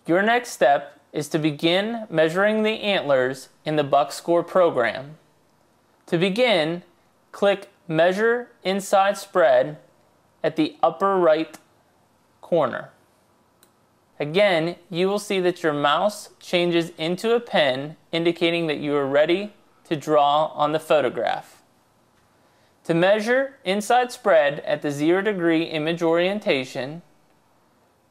Your next step is to begin measuring the antlers in the Buckscore program. To begin, click Measure Inside Spread at the upper right corner. Again, you will see that your mouse changes into a pen, indicating that you are ready to draw on the photograph. To measure inside spread at the 0-degree image orientation,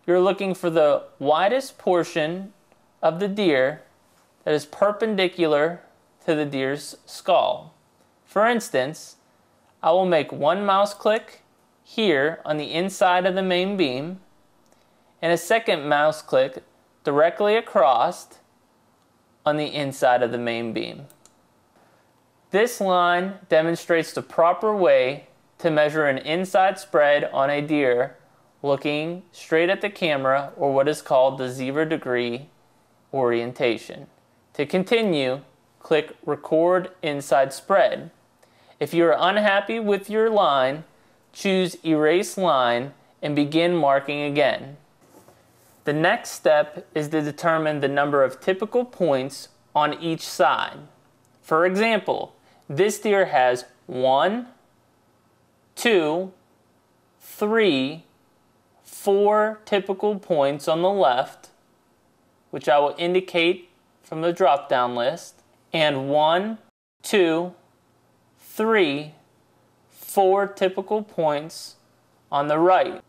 you're looking for the widest portion of the deer that is perpendicular to the deer's skull. For instance, I will make one mouse click here on the inside of the main beam, and a second mouse click directly across on the inside of the main beam. This line demonstrates the proper way to measure an inside spread on a deer looking straight at the camera, or what is called the 0-degree orientation. To continue, click Record Inside Spread. If you are unhappy with your line, choose Erase Line and begin marking again. The next step is to determine the number of typical points on each side. For example, this deer has 1, 2, 3, 4 typical points on the left, which I will indicate from the drop-down list, and 1, 2, 3, 4 typical points on the right.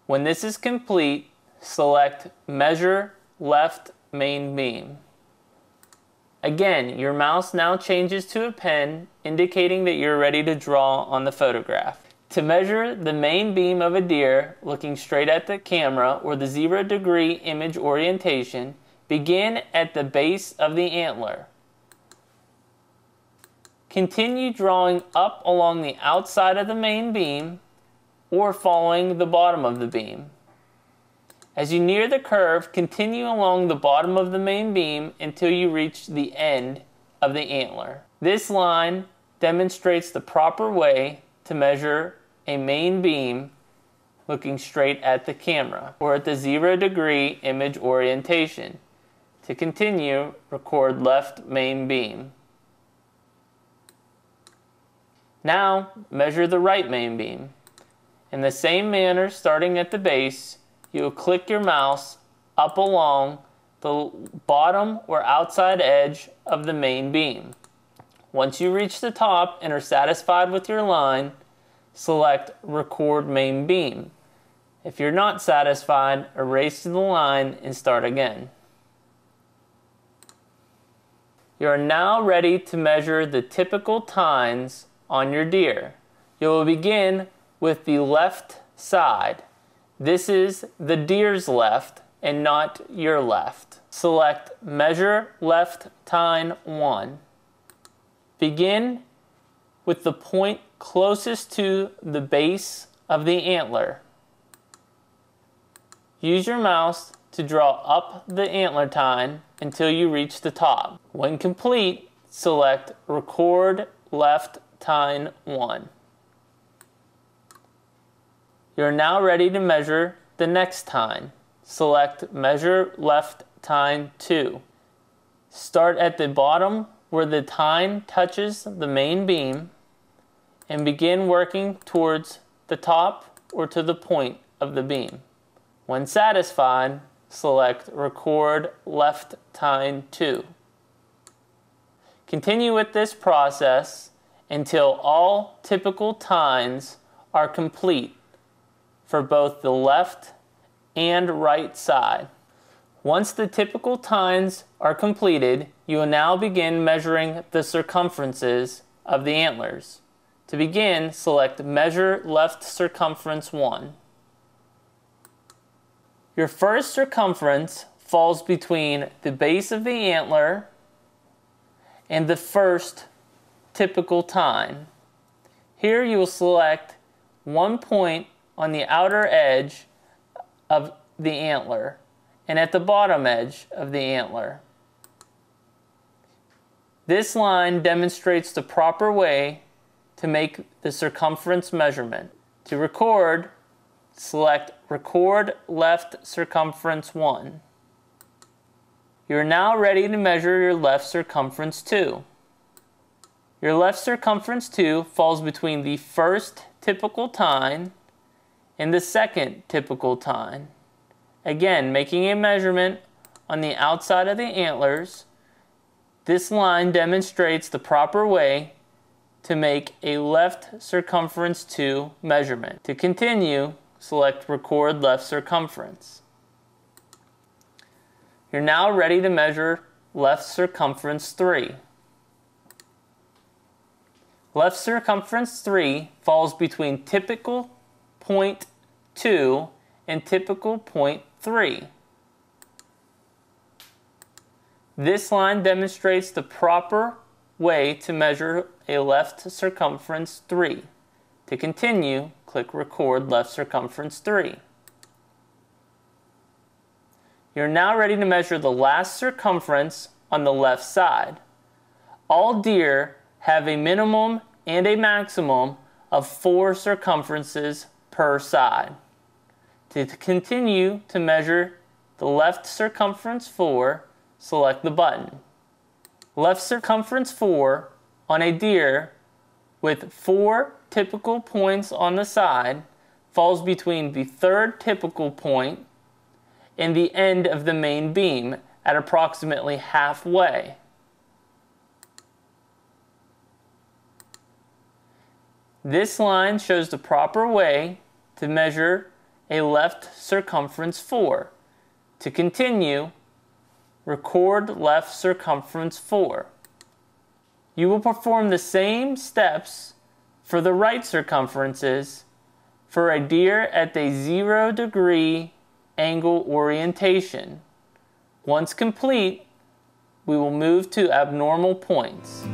When this is complete, select Measure Left Main Beam. Again, your mouse now changes to a pen, indicating that you're ready to draw on the photograph. To measure the main beam of a deer looking straight at the camera, or the 0-degree image orientation, begin at the base of the antler. Continue drawing up along the outside of the main beam, or following the bottom of the beam. As you near the curve, continue along the bottom of the main beam until you reach the end of the antler. This line demonstrates the proper way to measure a main beam looking straight at the camera, or at the 0-degree image orientation. To continue, record Left Main Beam. Now, measure the right main beam. In the same manner, starting at the base, you will click your mouse up along the bottom or outside edge of the main beam. Once you reach the top and are satisfied with your line, select Record Main Beam. If you're not satisfied, erase the line and start again. You are now ready to measure the typical tines on your deer. You will begin with the left side. This is the deer's left and not your left. Select Measure Left Tine 1. Begin with the point closest to the base of the antler. Use your mouse to draw up the antler tine until you reach the top. When complete, select Record Left Tine 1. You are now ready to measure the next tine. Select Measure Left Tine 2. Start at the bottom where the tine touches the main beam and begin working towards the top or to the point of the beam. When satisfied, select Record Left Tine 2. Continue with this process until all typical tines are complete for both the left and right side. Once the typical tines are completed, you will now begin measuring the circumferences of the antlers. To begin, select Measure Left Circumference 1. Your first circumference falls between the base of the antler and the first typical tine. Here you will select one point on the outer edge of the antler and at the bottom edge of the antler. This line demonstrates the proper way to make the circumference measurement. To record, select Record Left Circumference 1. You are now ready to measure your left circumference 2. Your left circumference 2 falls between the first typical tine and the second typical tine. Again, making a measurement on the outside of the antlers, this line demonstrates the proper way to make a left circumference 2 measurement. To continue, select Record Left Circumference. You're now ready to measure left circumference 3. Left circumference 3 falls between typical point 2 and typical point 3. This line demonstrates the proper way to measure a left circumference 3. To continue, click Record Left Circumference 3. You're now ready to measure the last circumference on the left side. All deer have a minimum and a maximum of 4 circumferences per side. To continue to measure the left circumference 4, select the button. Left circumference 4 on a deer with 4 typical points on the side falls between the third typical point and the end of the main beam at approximately halfway. This line shows the proper way to measure a left circumference 4. To continue, Record Left Circumference 4. You will perform the same steps for the right circumferences for a deer at a 0-degree angle orientation. Once complete, we will move to abnormal points.